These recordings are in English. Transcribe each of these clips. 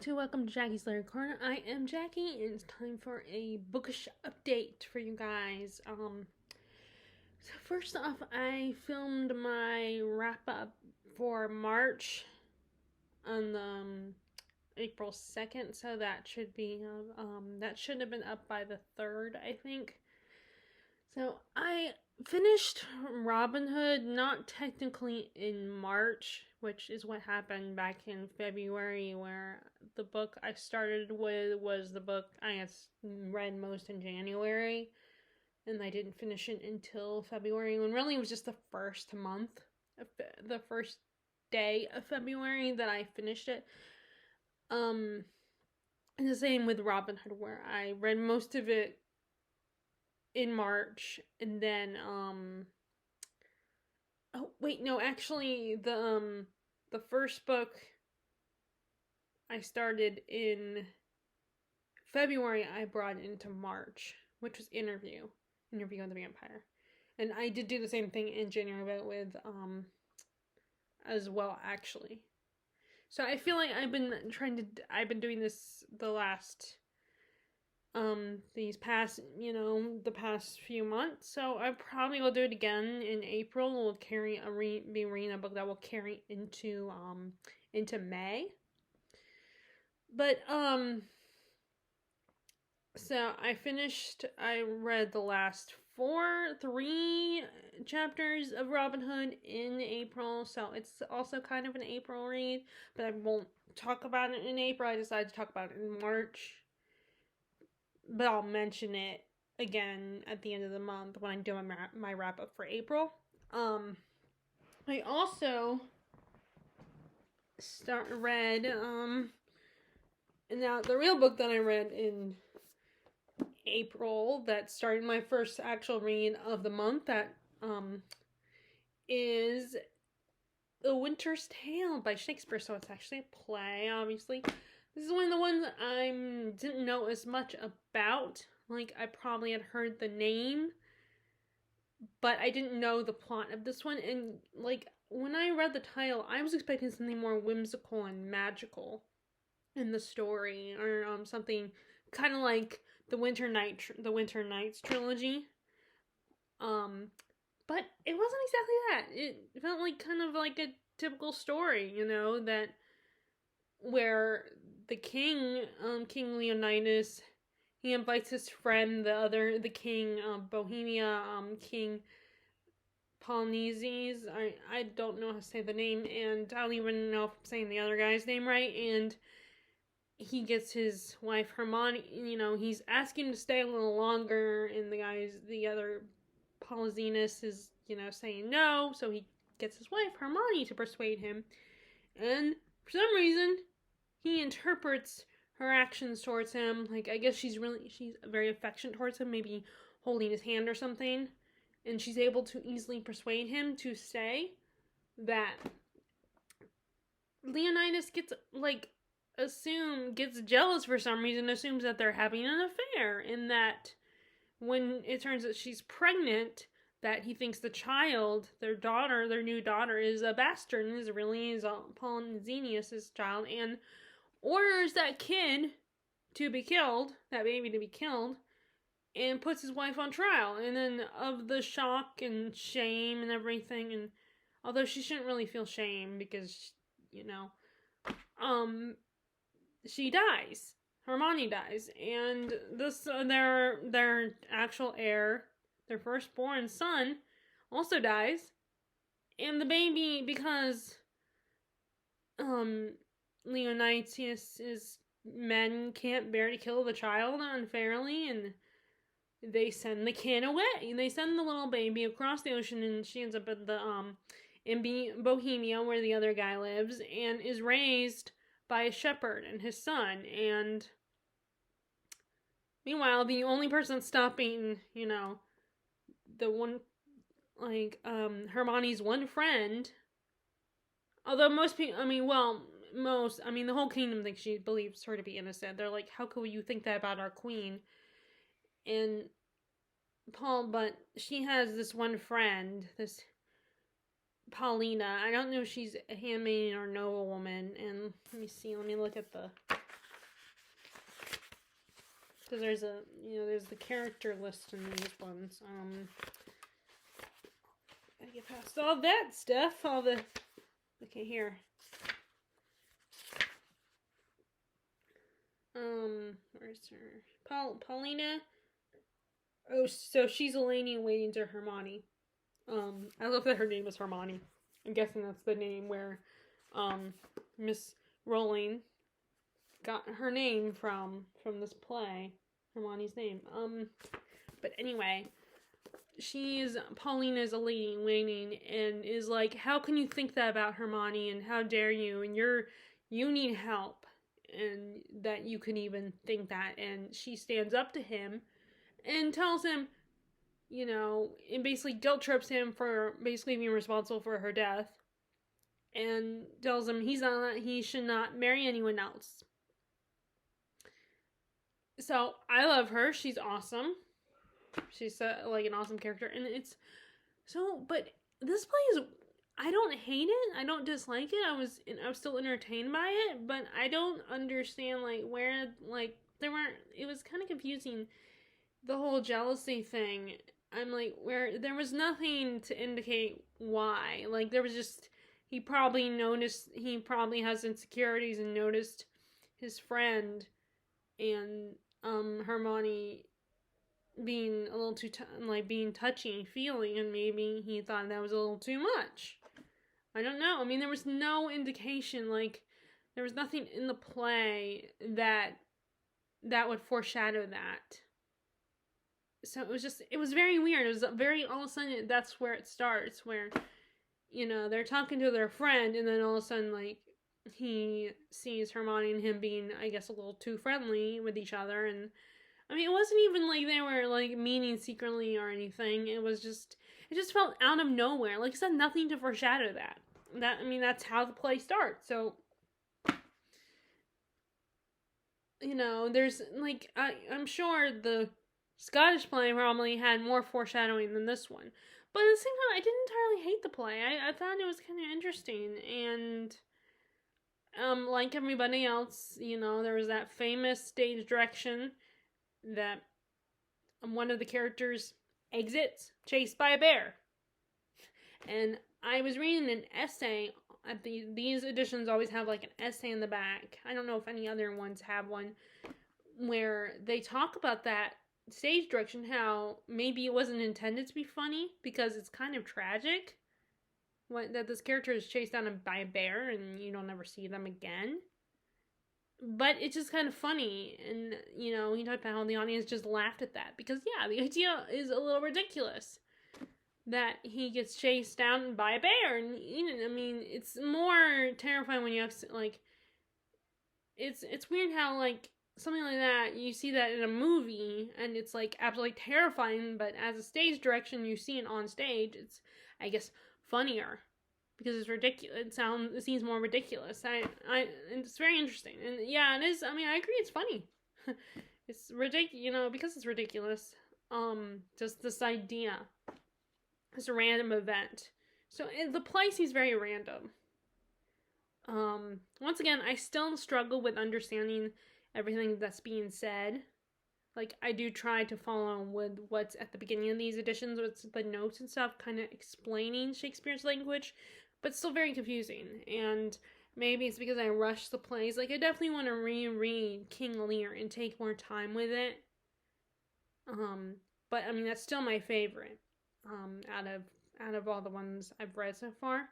to Welcome to Jackie's Literary Corner. I am Jackie, and it's time for a bookish update for you guys. So first off, I filmed my wrap-up for March on April 2nd, so that should be, that should have been up by the 3rd, I think. So I finished Robin Hood, not technically in March, which is what happened back in February, where the book I started with was the book I had read most in January, and I didn't finish it until February, when really it was just the first month, the first day of February that I finished it. And the same with Robin Hood, where I read most of it in March, and then actually the first book I started in February I brought into March, which was Interview with the Vampire. And I did do the same thing in January, but with as well, actually. So I feel like I've been doing this the last the past few months. So I probably will do it again in April. We'll be reading a book that will carry into May. But so I read the last 3 chapters of Robin Hood in April, so it's also kind of an April read, but I won't talk about it in April. I decided to talk about it in March. But I'll mention it again at the end of the month when I'm doing my wrap up for April. I also read and now the real book that I read in April that started my first actual read of the month that is The Winter's Tale by Shakespeare. So it's actually a play, obviously. This is one of the ones I didn't know as much about. Like, I probably had heard the name, but I didn't know the plot of this one. And, like, when I read the title, I was expecting something more whimsical and magical in the story, or something kind of like the Winter Nights trilogy. But it wasn't exactly that. It felt like kind of like a typical story, that where the king, King Leonidas, he invites his friend, the king of Bohemia, King Polynesies. I don't know how to say the name, and I don't even know if I'm saying the other guy's name right, and he gets his wife Hermione, he's asking him to stay a little longer, and the other Polyxenus is, saying no, so he gets his wife Hermione to persuade him, and for some reason, he interprets her actions towards him, like, I guess she's very affectionate towards him, maybe holding his hand or something, and she's able to easily persuade him to stay, that Leonidas gets jealous for some reason, assumes that they're having an affair, and that when it turns out she's pregnant, that he thinks the child, their new daughter, is a bastard, and is Polynesius' child, and orders that baby to be killed, and puts his wife on trial. And then of the shock and shame and everything, and although she shouldn't really feel shame because, she dies. Hermione dies, and this their actual heir, their firstborn son, also dies, and the baby, because Leonidas' men can't bear to kill the child unfairly, and they send the kid away. They send the little baby across the ocean, and she ends up at in Bohemia, where the other guy lives, and is raised by a shepherd and his son. And meanwhile, the only person stopping, the one, Hermione's one friend, although most people, the whole kingdom believes her to be innocent. They're like, how could you think that about our queen? And but she has this one friend, this Paulina. I don't know if she's a handmaiden or noblewoman. And let me look at the because there's the character list in these ones. Gotta get past all that stuff. Okay, here. Where's her? Paulina. Oh, so she's a lady waiting to Hermione. I love that her name is Hermione. I'm guessing that's the name where, Miss Rowling got her name from this play. Hermione's name. But anyway, Paulina's a lady in waiting and is like, how can you think that about Hermione, and how dare you, and you need help, and that you can even think that. And she stands up to him and tells him, and basically guilt trips him for basically being responsible for her death, and tells him he should not marry anyone else. So I love her. She's awesome. She's like an awesome character, and but this play is, I don't hate it. I don't dislike it. I was still entertained by it, but I don't understand where it was kind of confusing, the whole jealousy thing. I'm like, where there was nothing to indicate why. There was just, he probably has insecurities and noticed his friend and Hermione being a little too being touchy and feeling, and maybe he thought that was a little too much. I don't know. I mean, there was no indication, there was nothing in the play that would foreshadow that. So it was very weird. It was very, all of a sudden, that's where it starts, where, they're talking to their friend, and then all of a sudden, he sees Hermione and him being, I guess, a little too friendly with each other. And I mean, it wasn't even they were meaning secretly or anything. It just felt out of nowhere. Like I said, nothing to foreshadow that. That's how the play starts. So, there's I'm sure the Scottish play probably had more foreshadowing than this one. But at the same time, I didn't entirely hate the play. I thought it was kind of interesting. And like everybody else, there was that famous stage direction that one of the characters exits chased by a bear. And I was reading an essay. These editions always have an essay in the back. I don't know if any other ones have one, where they talk about that stage direction, how maybe it wasn't intended to be funny because it's kind of tragic that this character is chased down by a bear and you don't ever see them again. But it's just kind of funny, and he talked about how the audience just laughed at that because the idea is a little ridiculous that he gets chased down by a bear. And it's more terrifying when you have it's weird how something like that, you see that in a movie and it's absolutely terrifying, but as a stage direction, you see it on stage, it's, I guess, funnier because it's ridiculous. It seems more ridiculous. It's very interesting. And yeah, it is. I mean, I agree, it's funny. It's ridiculous, because it's ridiculous. Just this idea, this random event. So the play seems very random. Once again, I still struggle with understanding everything that's being said. I do try to follow with what's at the beginning of these editions, with the notes and stuff, kind of explaining Shakespeare's language, but still very confusing. And maybe it's because I rush the plays. I definitely want to reread King Lear and take more time with it. But that's still my favorite, out of all the ones I've read so far.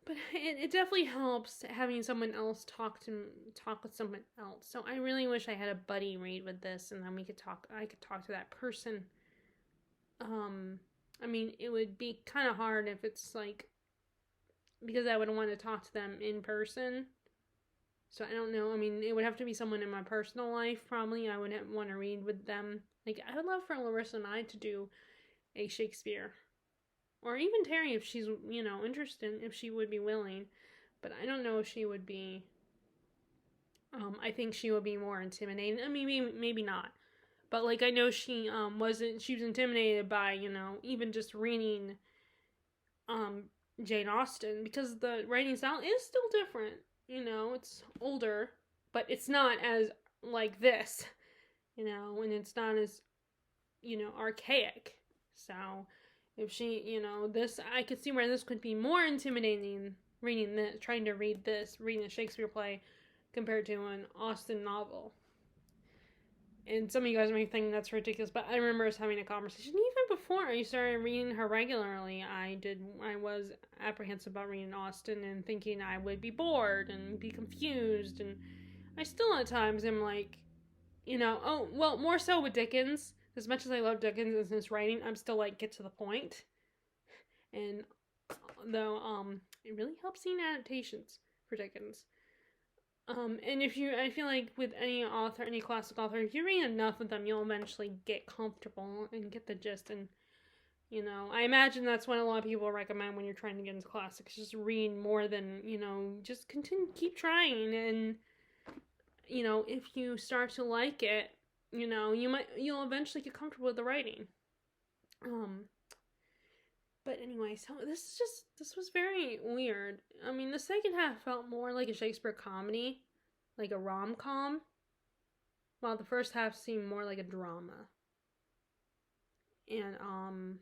But it definitely helps having someone else talk with someone else. So I really wish I had a buddy read with this, and then I could talk to that person. It would be kind of hard if it's because I would want to talk to them in person. So I don't know. It would have to be someone in my personal life, probably. I wouldn't want to read with them. I would love for Larissa and I to do a Shakespeare. Or even Terry, if she's, interested, if she would be willing. But I don't know if she would be. I think she would be more intimidated. Maybe not. But, I know she was intimidated by, even just reading Jane Austen. Because the writing style is still different. It's older. But it's not as like this. and it's not as, archaic. So if she, this, I could see where this could be more intimidating reading this, trying to reading a Shakespeare play compared to an Austen novel. And some of you guys might think that's ridiculous, but I remember us having a conversation even before I started reading her regularly. I was apprehensive about reading Austen and thinking I would be bored and be confused, and I still at times am like, oh well, more so with Dickens. As much as I love Dickens and his writing, I'm still like, get to the point. And though it really helps seeing adaptations for Dickens. And I feel like with any author, any classic author, if you read enough of them, you'll eventually get comfortable and get the gist. And, I imagine that's what a lot of people recommend when you're trying to get into classics. Just read more than, just keep trying. And, if you start to like it, you'll eventually get comfortable with the writing. But anyway, so this was very weird. I mean, the second half felt more like a Shakespeare comedy, like a rom-com, while the first half seemed more like a drama. And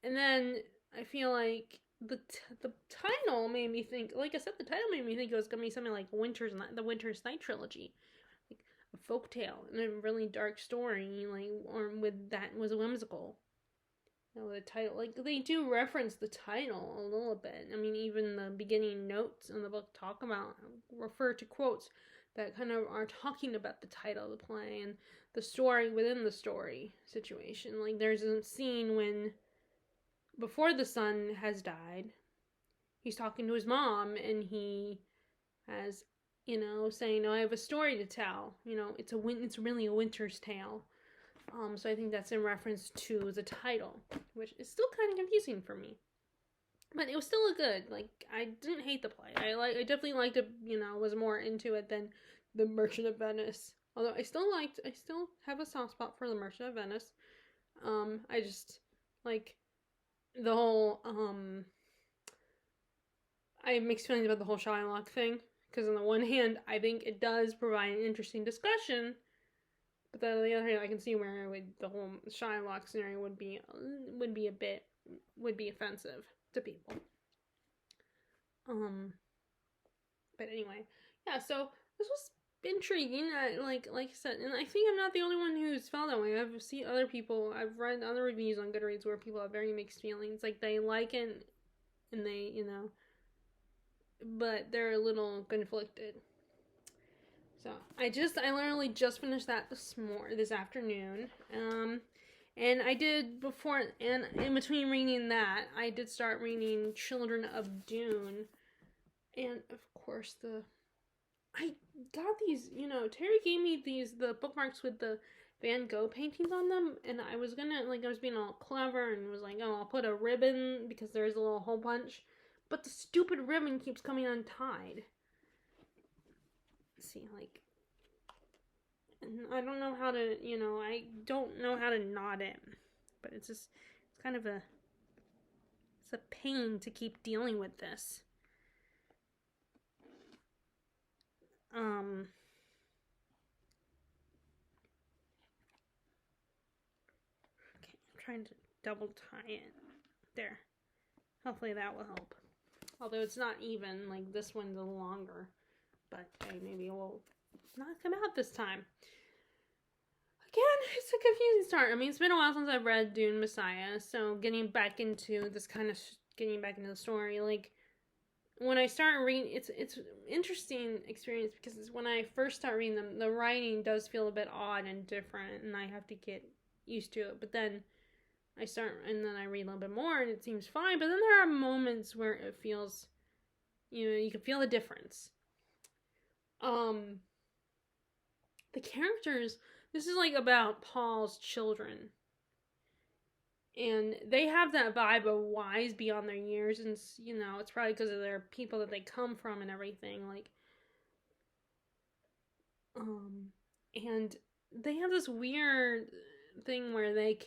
then I feel like the title made me think, like I said, the title made me think it was gonna be something like the Winter's Night trilogy, like a folktale and a really dark story, like, or with that was a whimsical. The title, like, they do reference the title a little bit. I mean, even the beginning notes in the book refer to quotes that kind of are talking about the title of the play and the story within the story situation. Like, there's a scene when, before the son has died, he's talking to his mom, and he has, saying, "Oh, I have a story to tell. It's really a winter's tale." So I think that's in reference to the title, which is still kind of confusing for me. But it was still good. Like, I didn't hate the play. I definitely liked it, was more into it than The Merchant of Venice. Although I still have a soft spot for The Merchant of Venice. I just like the whole, I have mixed feelings about the whole Shylock thing. Because on the one hand, I think it does provide an interesting discussion. But then on the other hand, I can see where the whole Shylock scenario would be offensive to people. But anyway, yeah. So this was intriguing. Like I said, and I think I'm not the only one who's felt that way. I've seen other people. I've read other reviews on Goodreads where people have very mixed feelings. Like, they like it, and they, but they're a little conflicted. So I literally just finished that this afternoon. And I did before, and in between reading that, I did start reading Children of Dune. And of course I got these, Terry gave me the bookmarks with the Van Gogh paintings on them, and I was being all clever and was like, oh, I'll put a ribbon because there's a little hole punch. But the stupid ribbon keeps coming untied. See, like, and I don't know how to, I don't know how to knot it, but it's kind of it's a pain to keep dealing with this. Okay, I'm trying to double tie it. There. Hopefully that will help. Although it's not even, like, this one's a little longer. But maybe it will not come out this time. Again, it's a confusing start. I mean, it's been a while since I've read Dune Messiah, so getting back into the story, like, when I start reading, it's interesting experience, because when I first start reading them, the writing does feel a bit odd and different, and I have to get used to it. But then I read a little bit more, and it seems fine. But then there are moments where it feels, you can feel the difference. The characters, this is like about Paul's children, and they have that vibe of wise beyond their years, and it's probably because of their people that they come from and everything, like, and they have this weird thing where they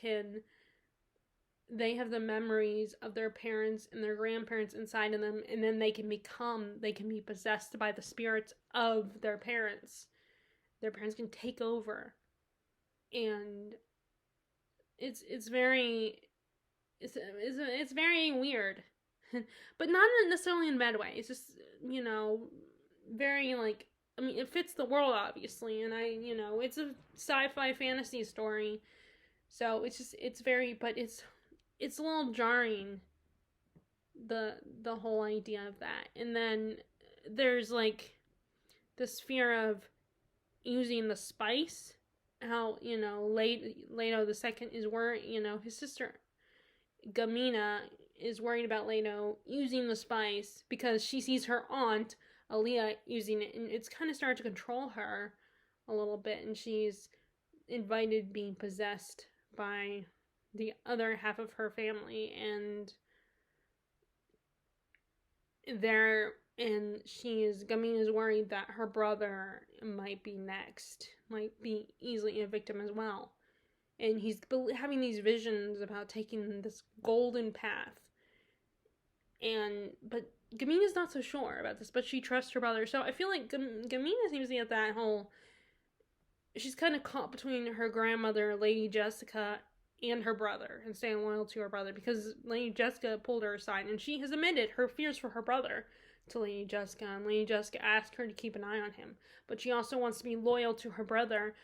have the memories of their parents and their grandparents inside of them, and then they can be possessed by the spirits of their parents. Their parents can take over and it's very it's very weird, but not necessarily in a bad way. It's just, very like, I mean, it fits the world obviously, and it's a sci-fi fantasy story, so it's very, but it's a little jarring, the whole idea of that. And then there's like this fear of using the spice. How, Leto the second is worried, his sister Gamina is worried about Leto using the spice because she sees her aunt Aaliyah using it, and it's kind of started to control her a little bit, and she's invited being possessed by the other half of her family, and Gamina is worried that her brother might be next, might be easily a victim as well. And he's having these visions about taking this golden path. But Gamina's not so sure about this, but she trusts her brother. So I feel like Gamina seems to get that whole... She's kind of caught between her grandmother, Lady Jessica, and her brother, and staying loyal to her brother, because Lady Jessica pulled her aside, and she has admitted her fears for her brother to Lady Jessica, and Lady Jessica asked her to keep an eye on him. But she also wants to be loyal to her brother.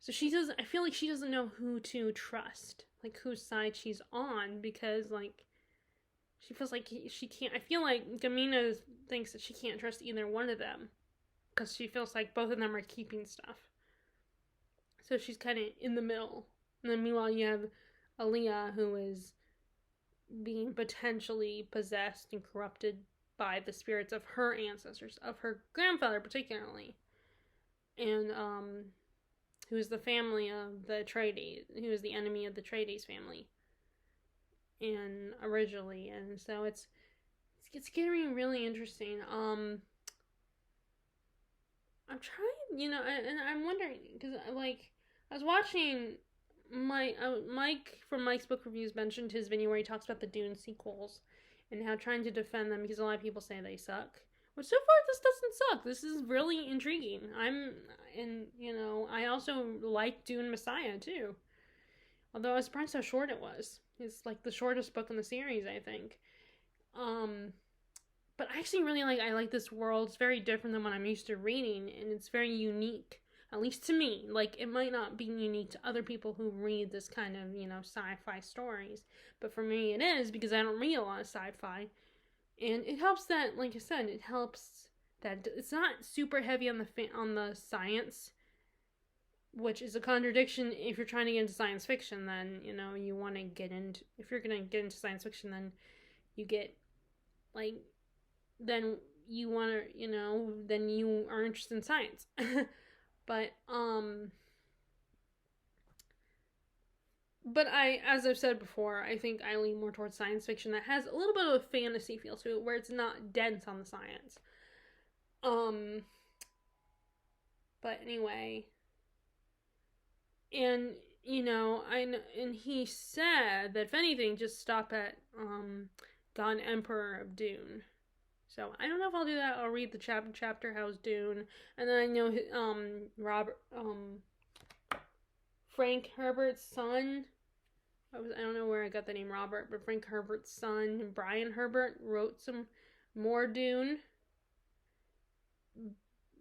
So I feel like she doesn't know who to trust, like whose side she's on, because like she feels like she can't. I feel like Gamina thinks that she can't trust either one of them, because she feels like both of them are keeping stuff. So she's kind of in the middle. And then meanwhile you have Aaliyah, who is being potentially possessed and corrupted by the spirits of her ancestors, of her grandfather particularly, and who is the family of the Atreides, who is the enemy of the Atreides family, and originally, and so it's getting really interesting. I'm trying, and I'm wondering, because like I was watching Mike from Mike's Book Reviews mentioned his video where he talks about the Dune sequels and how trying to defend them because a lot of people say they suck. But so far, this doesn't suck. This is really intriguing. I also like Dune Messiah, too. Although I was surprised how short it was. It's like the shortest book in the series, I think. But I actually really I like this world. It's very different than what I'm used to reading, and it's very unique, at least to me. Like, it might not be unique to other people who read this kind of, sci-fi stories. But for me, it is, because I don't read a lot of sci-fi. And it helps that, like I said, it helps that it's not super heavy on the science, which is a contradiction. If you're trying to get into science fiction, then, you want to get into... If you're going to get into science fiction, then you get, then you want to, then you are interested in science. But as I've said before, I think I lean more towards science fiction that has a little bit of a fantasy feel to it, where it's not dense on the science. But anyway, and and he said that if anything, just stop at Gone Emperor of Dune. So I don't know if I'll do that. I'll read the chapter How's Dune, and then I know Frank Herbert's son. I don't know where I got the name Robert, but Frank Herbert's son, Brian Herbert, wrote some more Dune.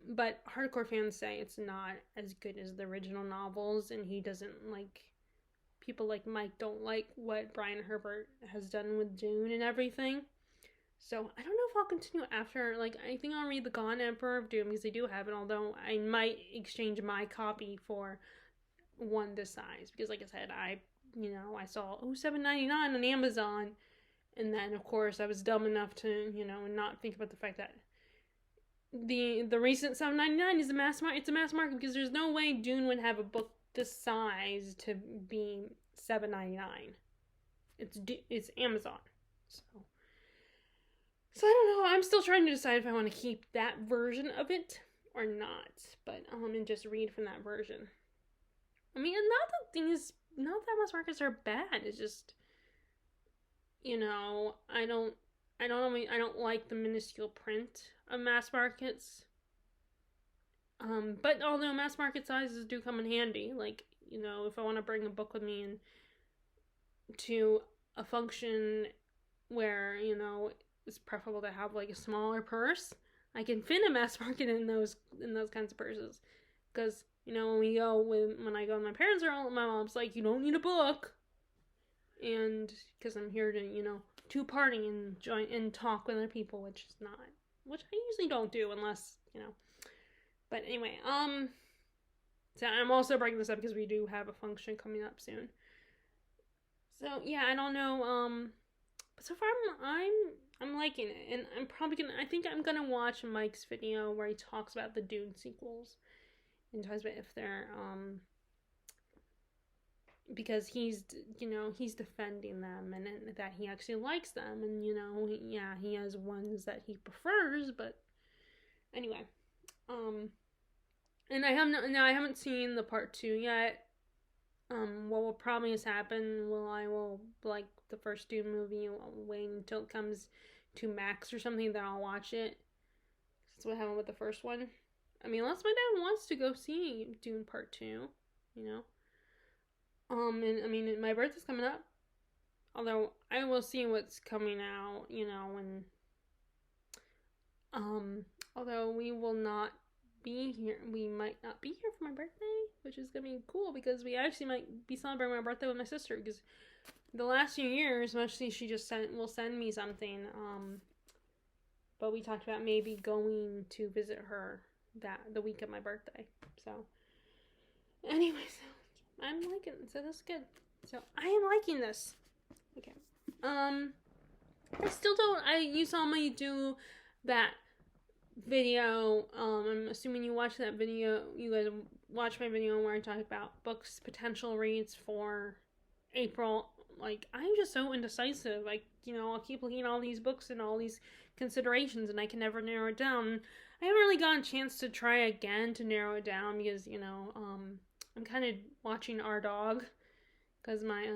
But hardcore fans say it's not as good as the original novels, and he doesn't like... People like Mike don't like what Brian Herbert has done with Dune and everything. So I don't know if I'll continue after. I think I'll read The Gone Emperor of Dune, because I do have it, although I might exchange my copy for one this size, because like I said, I saw $7.99 on Amazon, and then of course I was dumb enough to not think about the fact that the recent $7.99 is it's a mass market, because there's no way Dune would have a book this size to be $7.99. It's Amazon, so I don't know. I'm still trying to decide if I want to keep that version of it or not, but and just read from that version. I mean, not that mass markets are bad. It's just, I don't like the minuscule print of mass markets. But although mass market sizes do come in handy, like, if I want to bring a book with me and to a function where, it's preferable to have like a smaller purse, I can fit a mass market in those kinds of purses. Because, when I go with my parents are all, my mom's like, you don't need a book. And because I'm here to, to party and join and talk with other people, which I usually don't do unless, But anyway, so I'm also bringing this up because we do have a function coming up soon. So yeah, I don't know. But so far I'm liking it, and I think I'm gonna watch Mike's video where he talks about the Dune sequels and talks about if they're because he's defending them and that he actually likes them, and he has ones that he prefers, but anyway, and I haven't seen the part 2 yet. What will probably has happened, I will like the first Dune movie, I'll wait until it comes to Max or something, then I'll watch it. That's what happened with the first one. I mean, unless my dad wants to go see Dune Part 2, and I mean, my birthday's coming up. Although I will see what's coming out, and although we will not be here, we might not be here for my birthday, which is gonna be cool because we actually might be celebrating my birthday with my sister. Because the last few years, mostly she just will send me something. But we talked about maybe going to visit her the week of my birthday. So, anyways, I'm liking it, so that's good. So I am liking this. Okay. I still don't. You saw me do that video. I'm assuming you watched that video. You guys watched my video where I talked about books potential reads for April. Like, I'm just so indecisive. Like, I'll keep looking at all these books and all these considerations, and I can never narrow it down. I haven't really gotten a chance to try again to narrow it down because I'm kind of watching our dog because my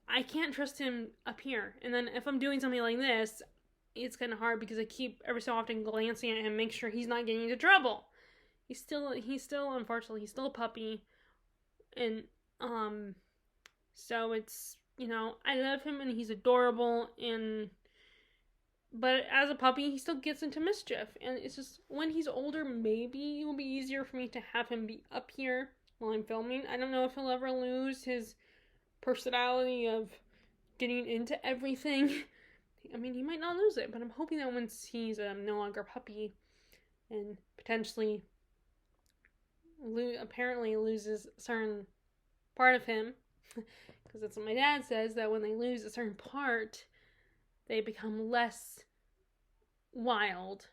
I can't trust him up here, and then if I'm doing something like this, it's kind of hard because I keep every so often glancing at him, make sure he's not getting into trouble. He's still unfortunately he's still a puppy, and so it's I love him and he's adorable, but as a puppy he still gets into mischief, and it's just when he's older maybe it will be easier for me to have him be up here while I'm filming. I don't know if he'll ever lose his personality of getting into everything. I mean, he might not lose it, but I'm hoping that once he's no longer a puppy and potentially apparently loses a certain part of him, because that's what my dad says, that when they lose a certain part, they become less wild.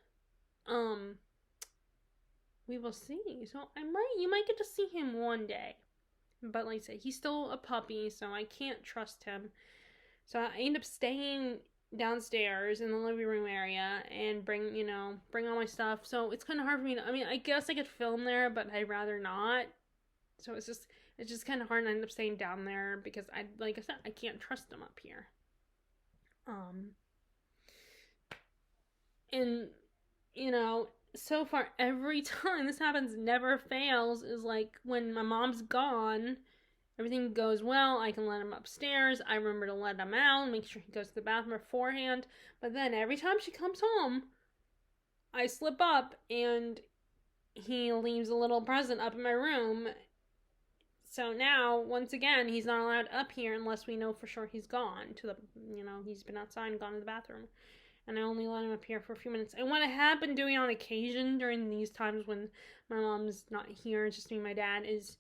We will see. So you might get to see him one day. But like I said, he's still a puppy, so I can't trust him. So I end up staying downstairs in the living room area and bring all my stuff. So it's kind of hard for me I guess I could film there, but I'd rather not. So it's just kind of hard, and I end up staying down there because like I said, I can't trust them up here. And so far every time this happens, never fails, is like when my mom's gone, everything goes well. I can let him upstairs. I remember to let him out, make sure he goes to the bathroom beforehand. But then every time she comes home, I slip up and he leaves a little present up in my room. So now, once again, he's not allowed up here unless we know for sure he's gone he's been outside and gone to the bathroom. And I only let him up here for a few minutes. And what I have been doing on occasion during these times when my mom's not here, it's just me and my dad, is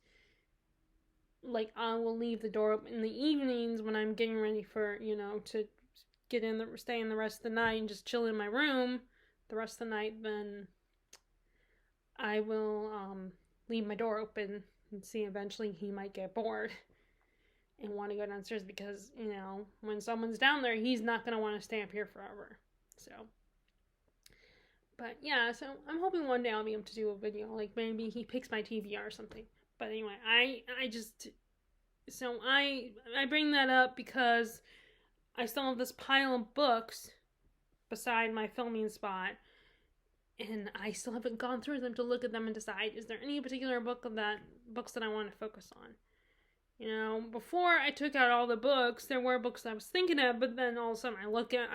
like I will leave the door open in the evenings when I'm getting ready for to stay in the rest of the night and just chill in my room the rest of the night. Then I will leave my door open and see eventually he might get bored and want to go downstairs because when someone's down there, he's not going to want to stay up here forever. So, but yeah, so I'm hoping one day I'll be able to do a video, like maybe he picks my TV or something. But anyway, I bring that up because I still have this pile of books beside my filming spot, and I still haven't gone through them to look at them and decide, is there any particular books that I want to focus on? You know, before I took out all the books, there were books I was thinking of, but then all of a sudden I look at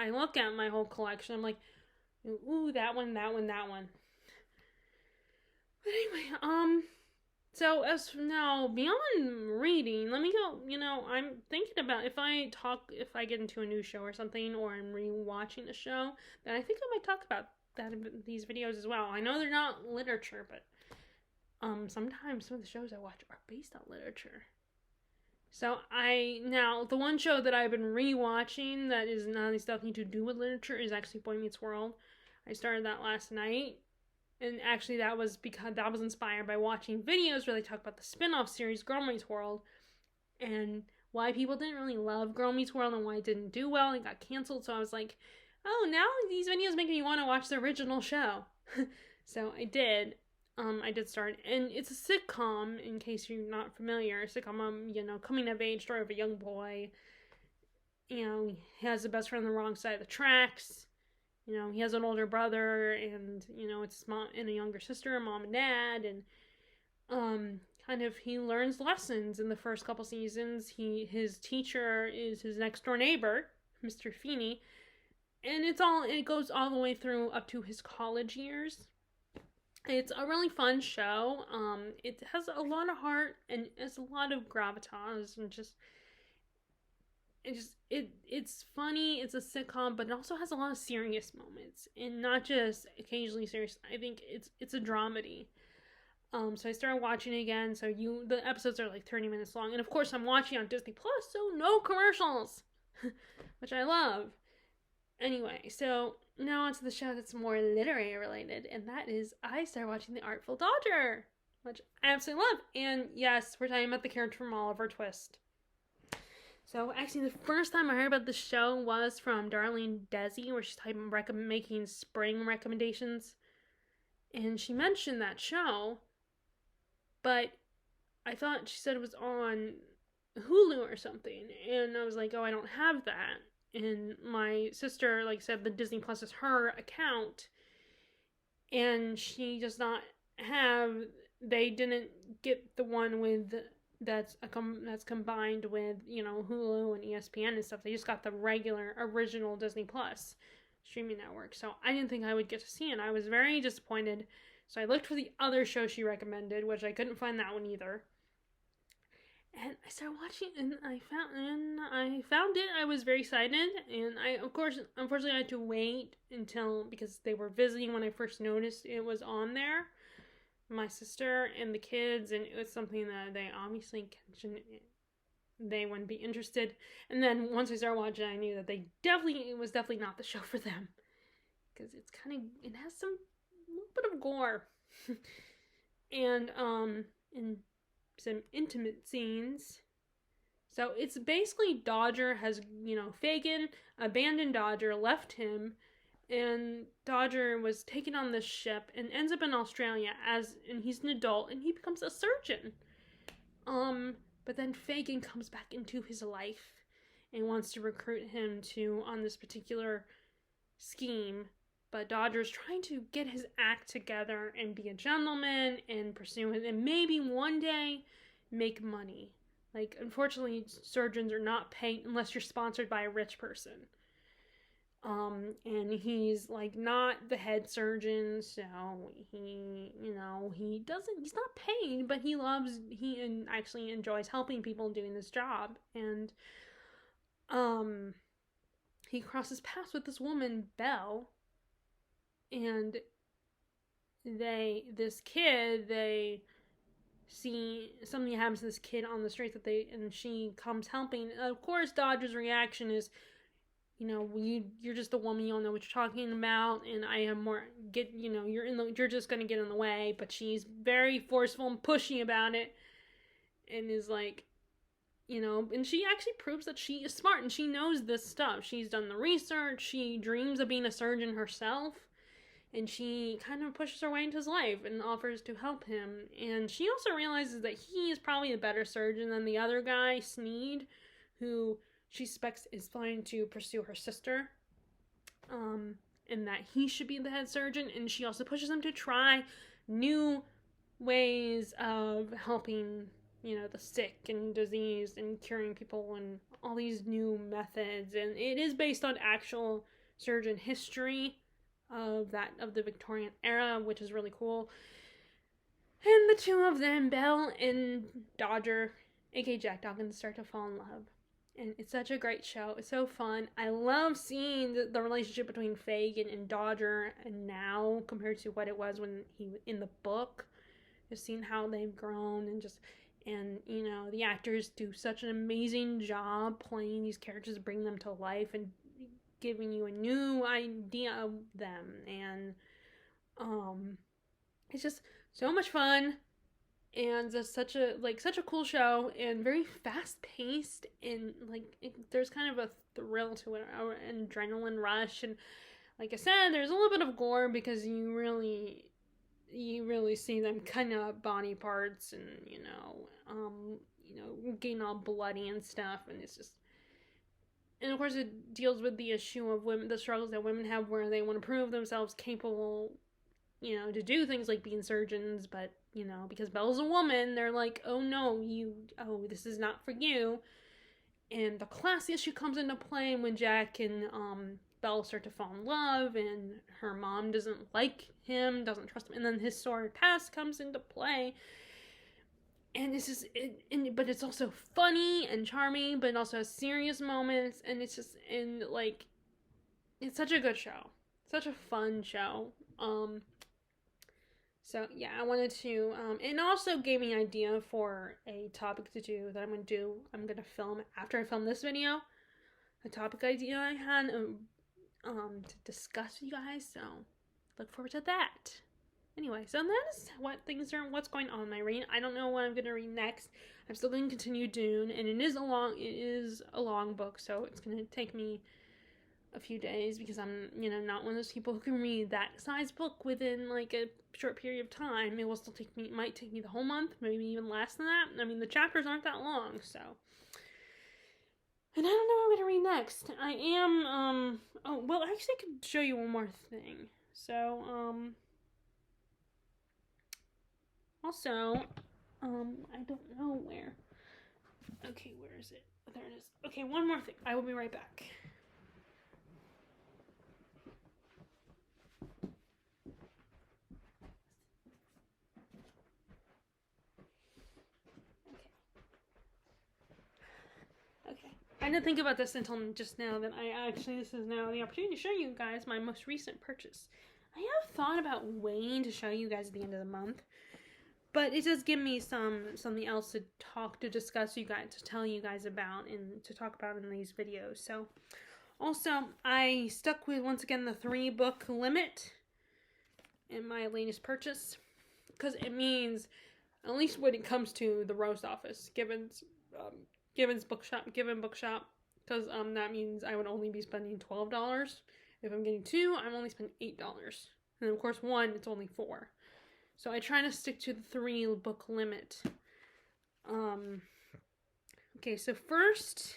my whole collection. I'm like, ooh, that one. But anyway, so as now beyond reading, let me go. You know, I'm thinking about if I get into a new show or something, or I'm rewatching a show, then I think I might talk about that in these videos as well. I know they're not literature, but sometimes some of the shows I watch are based on literature. So the one show that I've been rewatching that is nothing to do with literature is actually Boy Meets World. I started that last night, and actually that was inspired by watching videos where they talk about the spin-off series Girl Meets World and why people didn't really love Girl Meets World and why it didn't do well and got canceled. So I was like, oh, now these videos make me want to watch the original show. So I did. I did start, and it's a sitcom, in case you're not familiar. A sitcom, coming of age story of a young boy. He has a best friend on the wrong side of the tracks. He has an older brother, and, it's his mom and a younger sister, mom and dad, and, he learns lessons in the first couple seasons. His teacher is his next door neighbor, Mr. Feeney, and it goes all the way through up to his college years. It's a really fun show. It has a lot of heart and it's a lot of gravitas and it's funny. It's a sitcom, but it also has a lot of serious moments and not just occasionally serious. I think it's a dramedy. So I started watching it again. So the episodes are like 30 minutes long, and of course I'm watching on Disney Plus, so no commercials, which I love. Anyway, so now onto the show that's more literary related, and that is I started watching The Artful Dodger, which I absolutely love. And yes, we're talking about the character from Oliver Twist. So actually, the first time I heard about the show was from Darlene Desi, where she's making spring recommendations, and she mentioned that show, but I thought she said it was on Hulu or something, and I was like, oh, I don't have that. And my sister said the Disney Plus is her account, and she does not have. They didn't get the one with that's combined with Hulu and ESPN and stuff. They just got the regular original Disney Plus streaming network. So I didn't think I would get to see it. I was very disappointed. So I looked for the other show she recommended, which I couldn't find that one either. And I started watching, and I found it. I was very excited, and unfortunately, I had to wait because they were visiting when I first noticed it was on there. My sister and the kids, and it was something that they obviously they wouldn't be interested. And then once I started watching, I knew that it was definitely not the show for them, because it has a little bit of gore, and some intimate scenes. So it's basically Dodger has, Fagin abandoned Dodger, left him, and Dodger was taken on this ship and ends up in Australia and he's an adult and he becomes a surgeon. But then Fagin comes back into his life and wants to recruit him on this particular scheme. But Dodger's trying to get his act together and be a gentleman and pursue it and maybe one day make money. Unfortunately, surgeons are not paid unless you're sponsored by a rich person. And he's not the head surgeon, so he's not paid, but he actually enjoys helping people doing this job. And he crosses paths with this woman, Belle, and they see something happens to this kid on the street and she comes helping. Of course, Dodger's reaction is, you're just a woman, you don't know what you're talking about, and I am more you're just gonna get in the way. But she's very forceful and pushy about it, and is and she actually proves that she is smart and she knows this stuff. She's done the research. She dreams of being a surgeon herself. And she kind of pushes her way into his life and offers to help him. And she also realizes that he is probably a better surgeon than the other guy, Sneed, who she suspects is trying to pursue her sister. and that he should be the head surgeon, and she also pushes him to try new ways of helping, the sick and diseased and curing people and all these new methods. And it is based on actual surgeon history of the Victorian era, which is really cool. And the two of them, Belle and Dodger, aka Jack Dawkins, start to fall in love. And it's such a great show. It's so fun. I love seeing the relationship between Fagin and Dodger and now compared to what it was when he in the book. Just seeing how they've grown and the actors do such an amazing job playing these characters, bring them to life and giving you a new idea of them. And it's just so much fun. And just such a cool show, and very fast paced, and there's kind of a thrill to it, an adrenaline rush. And like I said, there's a little bit of gore because you really see them cutting up body parts and getting all bloody and stuff. And it's just, and of course it deals with the issue of women, the struggles that women have where they want to prove themselves capable, to do things like being surgeons, but because Belle's a woman, they're like, oh no, this is not for you. And the class issue comes into play when Jack and Belle start to fall in love, and her mom doesn't like him, doesn't trust him, and then his sordid past comes into play. And this is but it's also funny and charming, but it also has serious moments, and it's just, and it's such a good show, such a fun show. So yeah, I wanted to, and also gave me an idea for a topic to do that I'm going to film after I film this video. A topic idea I had to discuss with you guys, so look forward to that. Anyway, so that is what's going on in my reading. I don't know what I'm going to read next. I'm still going to continue Dune, and it is a long book, so it's going to take me a few days because I'm, not one of those people who can read that size book within a short period of time. It might take me the whole month, maybe even less than that. I mean, the chapters aren't that long, so. And I don't know what I'm going to read next. I am, I actually could show you one more thing. So, also, I don't know where. Okay, where is it? There it is. Okay, one more thing. I will be right back. I didn't think about this until just now that this is now the opportunity to show you guys my most recent purchase. I have thought about waiting to show you guys at the end of the month, but it does give me something else to discuss you guys, to tell you guys about and to talk about in these videos. So also I stuck with, once again, the 3-book limit in my latest purchase, because it means, at least when it comes to the roast office, Gibbons bookshop, because that means I would only be spending $12. If I'm getting 2, I'm only spending $8. And of course 1, it's only 4. So I try to stick to the 3-book limit. Okay, so first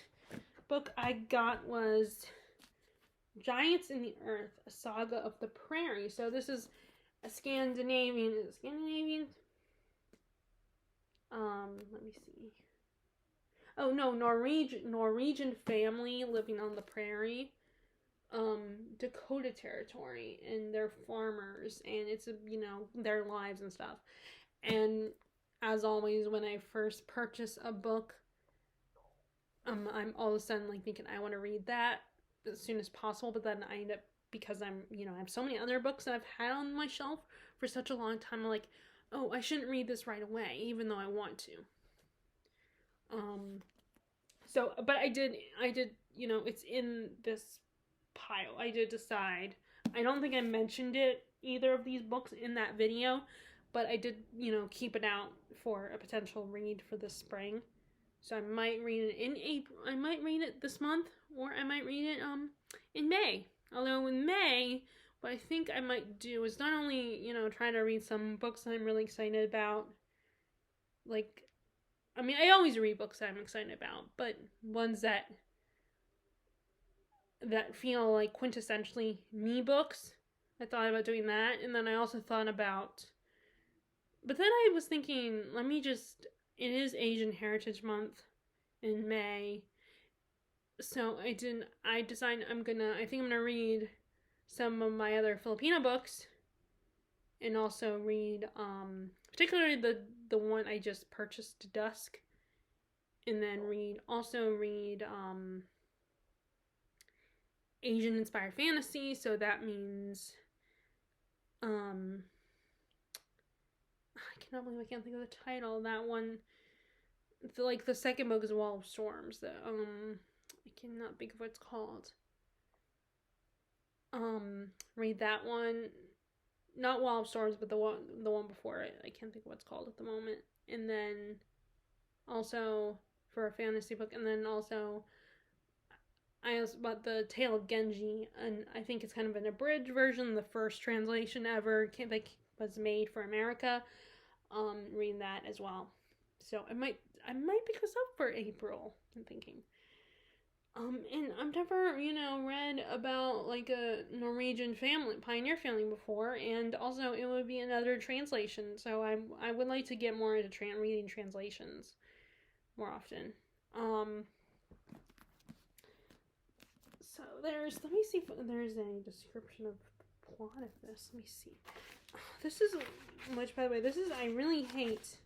book I got was Giants in the Earth, a Saga of the Prairie. So this is a Scandinavian, let me see. Oh no, Norwegian family living on the prairie, Dakota territory, and they're farmers, and it's their lives and stuff. And as always, when I first purchase a book, I'm all of a sudden thinking I want to read that as soon as possible, but then I end up, because I have so many other books that I've had on my shelf for such a long time, I'm like, oh, I shouldn't read this right away, even though I want to. So, but I did, it's in this pile. I did decide. I don't think I mentioned either of these books in that video, but I did, keep it out for a potential read for this spring. So I might read it in April. I might read it this month, or I might read it, in May. Although in May, what I think I might do is not only, try to read some books that I'm really excited about, I always read books that I'm excited about, but ones that that feel like quintessentially me books. I thought about doing that, and then I also thought about, but then I was thinking, let me just, it is Asian Heritage Month in May, so I decided I think I'm gonna read some of my other Filipino books, and also read, particularly the one I just purchased, Dusk, and then also read, Asian inspired fantasy, so that means, I cannot believe I can't think of the title. That one, the second book is Wall of Storms. I cannot think of what it's called. Read that one. Not Wall of Storms, but the one before it. I can't think of what it's called at the moment. And then also for a fantasy book, and then also I also bought the Tale of Genji, and I think it's kind of an abridged version, the first translation ever that was made for America. Reading that as well. So I might pick this up for April, I'm thinking. And I've never, read about like a Norwegian pioneer family before, and also it would be another translation. So I would like to get more into reading translations more often. So let me see if there's any description of the plot of this. Let me see. This is, which by the way, I really hate,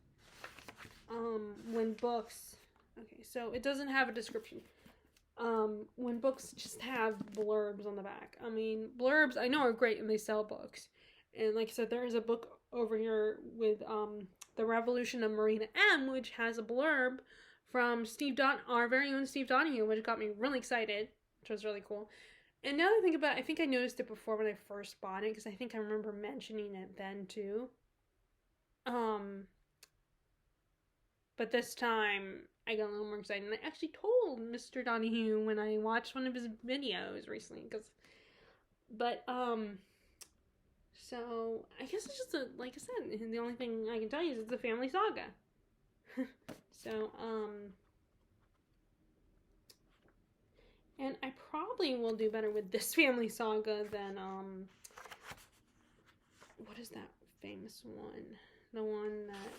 when books, okay, so it doesn't have a description. When books just have blurbs on the back. I mean, blurbs I know are great and they sell books. And like I said, there is a book over here with, The Revolution of Marina M, which has a blurb from our very own Steve Donahue, which got me really excited, which was really cool. And now that I think about it, I think I noticed it before when I first bought it, because I think I remember mentioning it then too. But this time I got a little more excited, and I actually told Mr. Donahue when I watched one of his videos recently, so I guess it's just like I said, the only thing I can tell you is it's a family saga. So, and I probably will do better with this family saga than, what is that famous one? The one that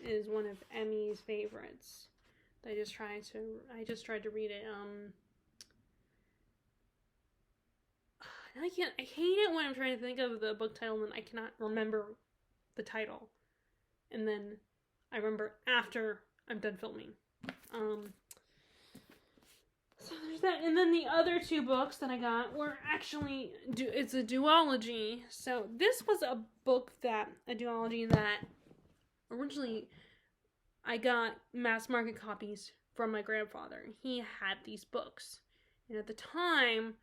is one of Emmy's favorites. I just tried to read it. I hate it when I'm trying to think of the book title and I cannot remember the title. And then I remember after I'm done filming. So there's that. And then the other two books that I got were actually, it's a duology. So this was a duology that originally I got mass market copies from my grandfather. He had these books. And at the time,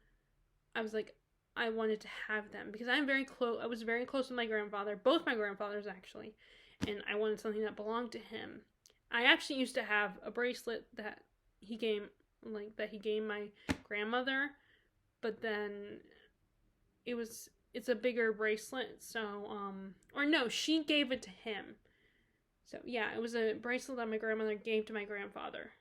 I was like, I wanted to have them because I was very close with my grandfather, both my grandfathers actually, and I wanted something that belonged to him. I actually used to have a bracelet that he gave my grandmother, but then it's a bigger bracelet, so or no, she gave it to him. So yeah, it was a bracelet that my grandmother gave to my grandfather.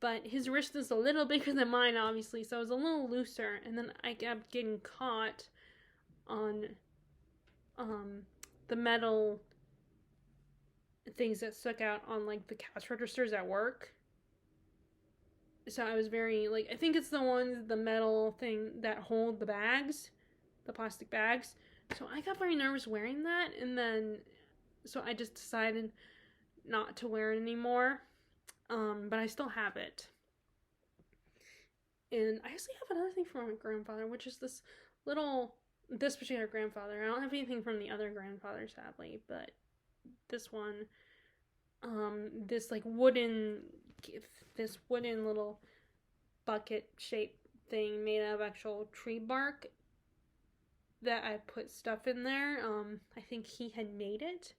But his wrist is a little bigger than mine, obviously, so it was a little looser. And then I kept getting caught on the metal things that stuck out on like the cash registers at work. So I was very I think it's the metal thing that hold the bags, the plastic bags. So I got very nervous wearing that, and then so I just decided not to wear it anymore. But I still have it. And I actually have another thing from my grandfather, which is this particular grandfather. I don't have anything from the other grandfathers, sadly, but this one, this wooden little bucket shaped thing made out of actual tree bark that I put stuff in there. I think he had made it.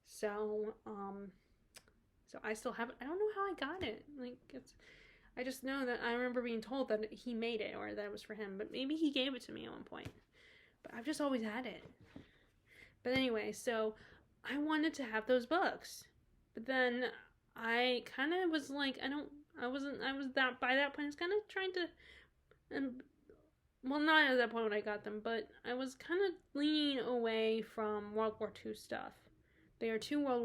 So I still have it. I don't know how I got it. I just know that I remember being told that he made it or that it was for him, but maybe he gave it to me at one point. But I've just always had it. But anyway, so I wanted to have those books. But then I kind of was like, I was that, by that point, I was kind of trying to, and well, not at that point when I got them, but I was kind of leaning away from World War II stuff. They are two World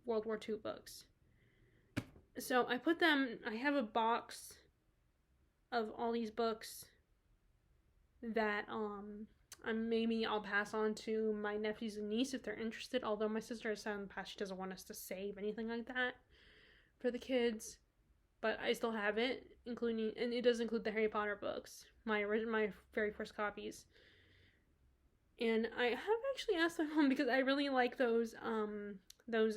War II books. So I put them, I have a box of all these books that maybe I'll pass on to my nephews and niece if they're interested. Although my sister has said in the past she doesn't want us to save anything like that for the kids, but I still have it, including, and it does include the Harry Potter books, my very first copies. And I have actually asked my mom because I really like those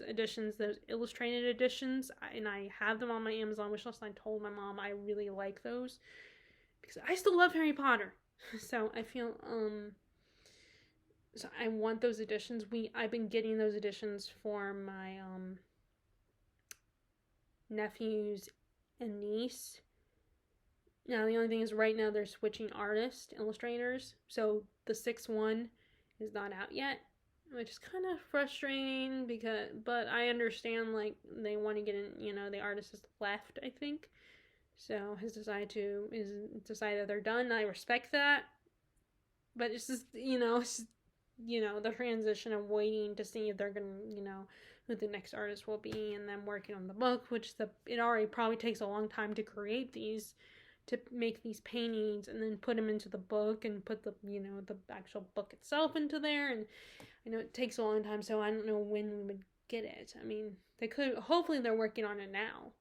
editions, those illustrated editions, and I have them on my Amazon wishlist. And I told my mom I really like those because I still love Harry Potter. So I feel so I want those editions. I've been getting those editions for my nephews and niece. Now the only thing is right now they're switching illustrators. So the 6th one is not out yet, which is kind of frustrating but I understand, like, they want to get in, the artist has left, I think. So has decided that they're done. I respect that. But it's just, the transition of waiting to see if they're going to, who the next artist will be, and then working on the book, it already probably takes a long time to create these, to make these paintings and then put them into the book and put the actual book itself into there. And I know it takes a long time, so I don't know when we would get it. I mean, hopefully they're working on it now.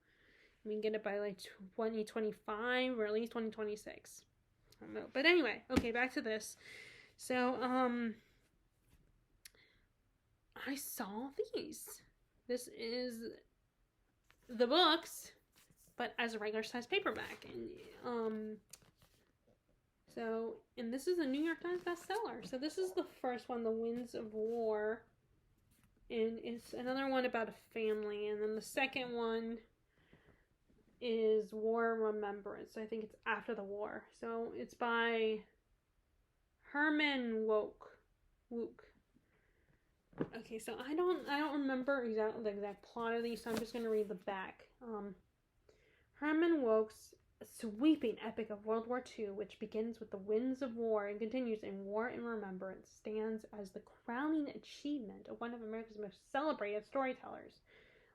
We can get it by like 2025 or at least 2026. I don't know. But anyway, okay, back to this. So, I saw these. This is the books, but as a regular size paperback. And, and this is a New York Times bestseller. So this is the first one, The Winds of War. And it's another one about a family. And then the second one is War and Remembrance. I think it's after the war. So it's by Herman Wouk. Okay, so I don't remember the exact plot of these, so I'm just gonna read the back. Herman Wouk's sweeping epic of World War II, which begins with the winds of war and continues in War and Remembrance, stands as the crowning achievement of one of America's most celebrated storytellers.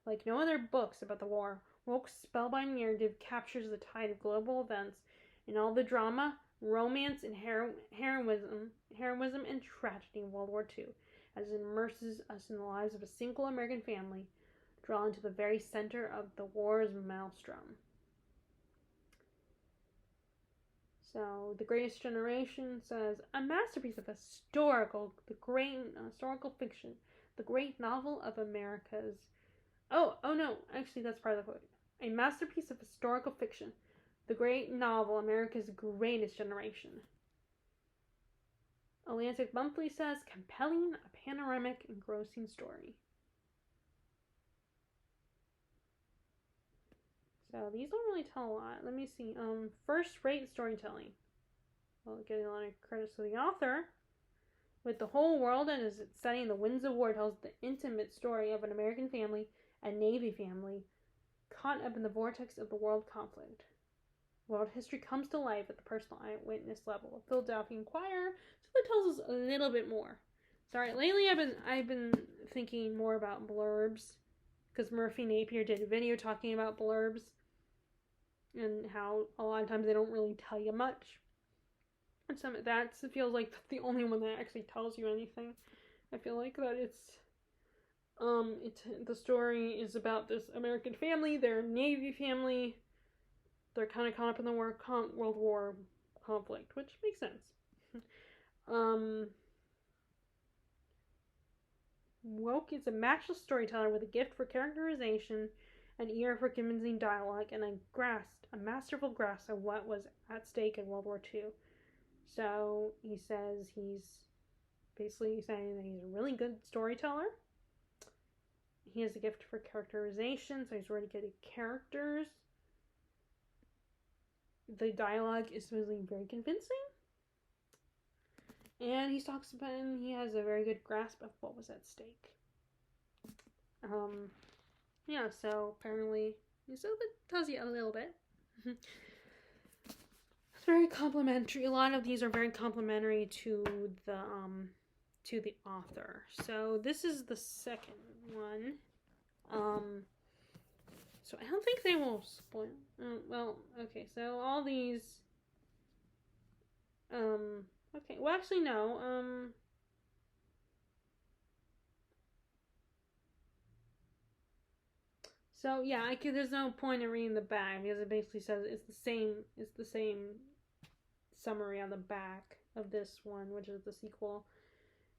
Like no other books about the war, Wouk's spellbinding narrative captures the tide of global events in all the drama, romance, and heroism and tragedy in World War II, as it immerses us in the lives of a single American family, drawn to the very center of the war's maelstrom. So, The Greatest Generation says, a masterpiece of historical fiction, the great novel of America's... Oh no, actually that's part of the quote. A masterpiece of historical fiction, the great novel, America's Greatest Generation. Atlantic Monthly says, compelling, a panoramic, engrossing story. So these don't really tell a lot. Let me see. First-rate storytelling. Well, getting a lot of credits to the author. With the whole world and as it's setting, The Winds of War tells the intimate story of an American family, a Navy family, caught up in the vortex of the world conflict. World history comes to life at the personal eyewitness level. A Philadelphia Inquirer, so that tells us a little bit more. Sorry, lately I've been thinking more about blurbs, because Murphy Napier did a video talking about blurbs and how a lot of times they don't really tell you much. And some of that feels like the only one that actually tells you anything. I feel like that the story is about this American family, their Navy family. They're kind of caught up in the World War conflict, which makes sense. Wouk is a matchless storyteller with a gift for characterization, an ear for convincing dialogue, and a masterful grasp of what was at stake in World War II. So he says he's basically saying that he's a really good storyteller. He has a gift for characterization, so he's really good at characters. The dialogue is supposedly very convincing. And he talks about, and he has a very good grasp of what was at stake. Yeah, so apparently, So that tells you a little bit. It's very complimentary. A lot of these are very complimentary to the author. So this is the second one. So I don't think they will spoil. Well, okay. So all these. Okay. Well, actually, no. So yeah, there's no point in reading the back because it basically says it's the same. It's the same summary on the back of this one, which is the sequel.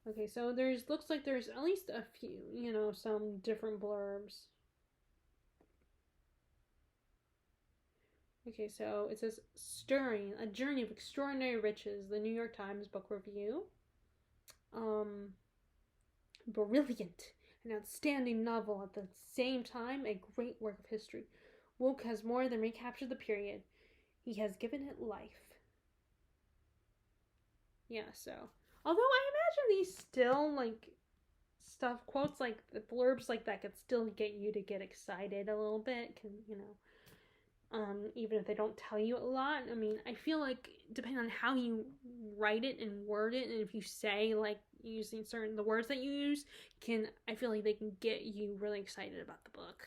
Okay, so looks like there's at least a few, some different blurbs. Okay, so it says Stirring, A Journey of Extraordinary Riches, the New York Times Book Review. Brilliant, an outstanding novel at the same time, a great work of history. Woke has more than recaptured the period. He has given it life. Yeah, so. Although I imagine these still, quotes like the blurbs like that could still get you to get excited a little bit, even if they don't tell you a lot. I mean, I feel like depending on how you write it and word it, and if you say using the words that you use, I feel like they can get you really excited about the book.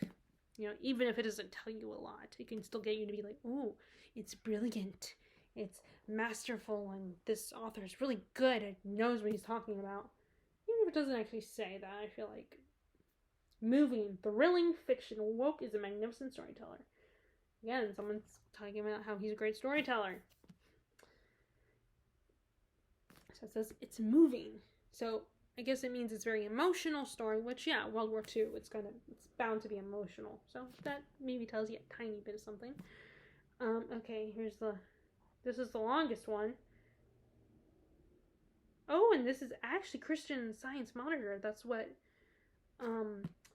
Even if it doesn't tell you a lot, it can still get you to be like, "Ooh, it's brilliant, it's masterful, and this author is really good. It knows what he's talking about." Even if it doesn't actually say that, I feel like it's moving, thrilling fiction. Woke is a magnificent storyteller. Again, someone's talking about how he's a great storyteller. So it says it's moving. So I guess it means it's a very emotional story, which, yeah, World War II, it's bound to be emotional. So that maybe tells you a tiny bit of something. Okay, this is the longest one. Oh, and this is actually Christian Science Monitor. That's what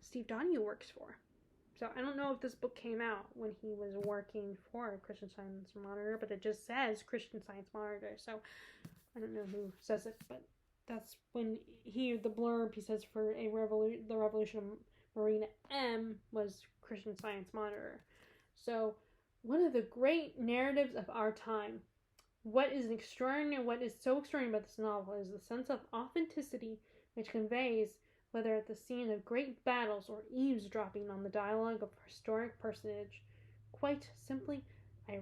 Steve Donahue works for. So I don't know if this book came out when he was working for Christian Science Monitor, but it just says Christian Science Monitor. So I don't know who says it, but that's when the blurb he says for the Revolution of Marina M was Christian Science Monitor. So one of the great narratives of our time. What is so extraordinary about this novel is the sense of authenticity which conveys, whether at the scene of great battles or eavesdropping on the dialogue of a historic personage. Quite simply, I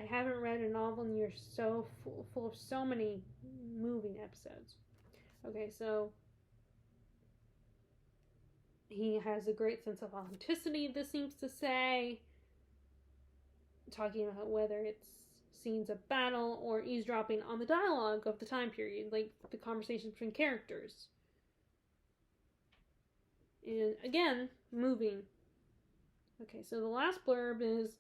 haven't read a novel in years so full of so many moving episodes. Okay, so he has a great sense of authenticity, this seems to say, talking about whether it's scenes of battle or eavesdropping on the dialogue of the time period, like the conversations between characters. And again, moving. Okay, so the last blurb is,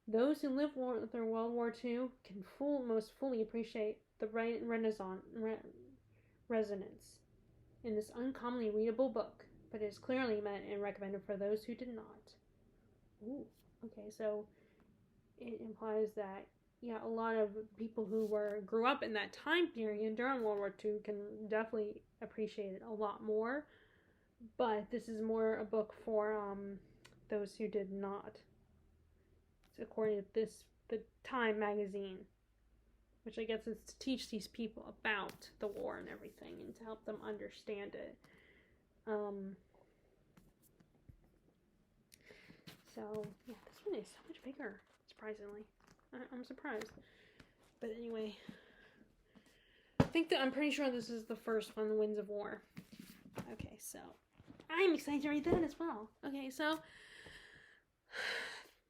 those who live through World War II can most fully appreciate the resonance in this uncommonly readable book, but it is clearly meant and recommended for those who did not. Ooh, okay, so it implies that, yeah, a lot of people who grew up in that time period during World War II can definitely appreciate it a lot more. But this is more a book for those who did not. According to the Time magazine, which I guess is to teach these people about the war and everything and to help them understand it. So, yeah, this one is so much bigger, surprisingly. I'm surprised. But anyway, I'm pretty sure this is the first one, The Winds of War. Okay, so I'm excited to read that as well. Okay, so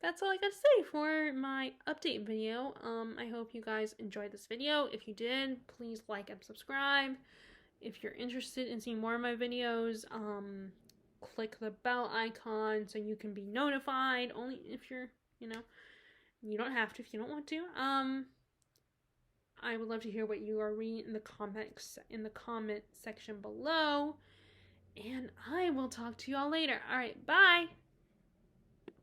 that's all I gotta say for my update video. I hope you guys enjoyed this video. If you did, please like and subscribe. If you're interested in seeing more of my videos, click the bell icon so you can be notified. Only if you're, you don't have to if you don't want to. I would love to hear what you are reading in the comment section below. And I will talk to you all later. All right, bye.